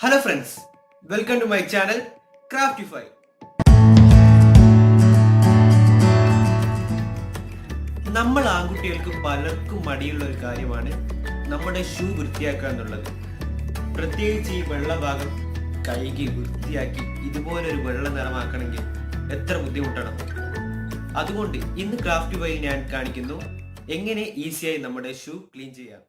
Hello friends, welcome to my channel Craftify. നമ്മൾ ആൺകുട്ടികൾക്ക് പലർക്കും മടിയുള്ള ഒരു കാര്യമാണ് നമ്മുടെ ഷൂ വൃത്തിയാക്കുക എന്നുള്ളത്. പ്രത്യേകിച്ച് ഈ വെള്ള ഭാഗം കഴുകി വൃത്തിയാക്കി ഇതുപോലൊരു വെള്ള നിറമാക്കണമെങ്കിൽ എത്ര ബുദ്ധിമുട്ടണം. അതുകൊണ്ട് ഇന്ന് ക്രാഫ്റ്റിഫൈ ഞാൻ കാണിക്കുന്നു എങ്ങനെ ഈസിയായി നമ്മുടെ ഷൂ ക്ലീൻ ചെയ്യാം.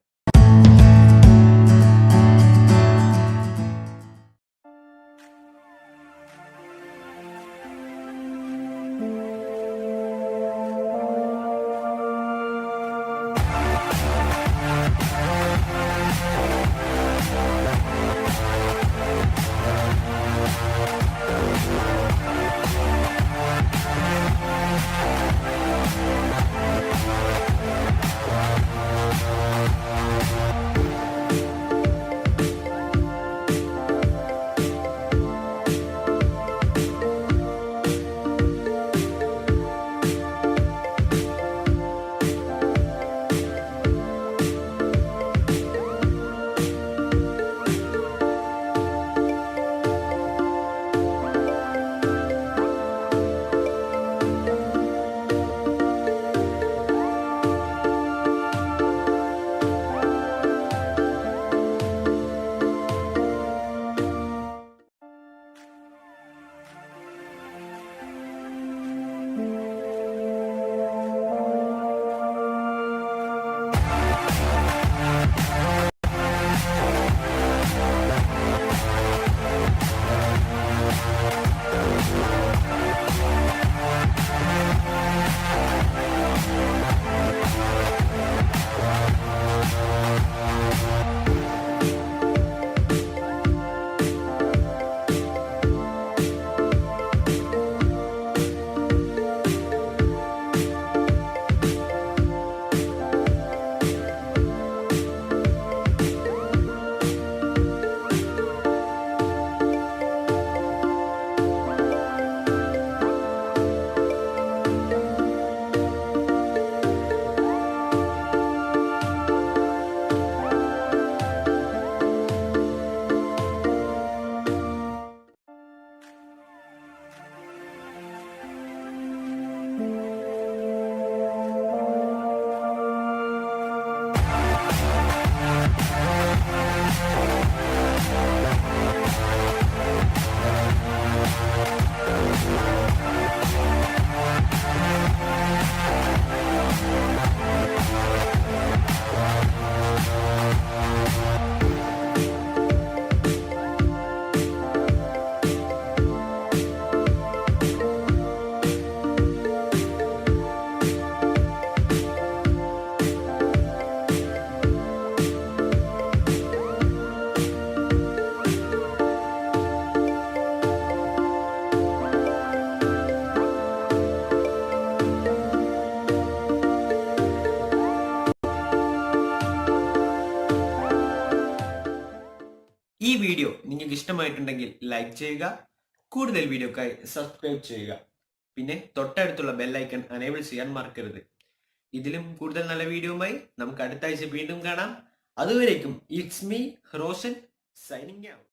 ഈ വീഡിയോ നിങ്ങൾക്ക് ഇഷ്ടമായിട്ടുണ്ടെങ്കിൽ ലൈക്ക് ചെയ്യുക, കൂടുതൽ വീഡിയോക്കായി സബ്സ്ക്രൈബ് ചെയ്യുക, പിന്നെ തൊട്ടടുത്തുള്ള ബെല്ലൈക്കൺ അനേബിൾ ചെയ്യാൻ മറക്കരുത്. ഇതിലും കൂടുതൽ നല്ല വീഡിയോയുമായി നമുക്ക് അടുത്ത ആഴ്ച വീണ്ടും കാണാം. അതുവരേക്കും it's me Roshan signing out.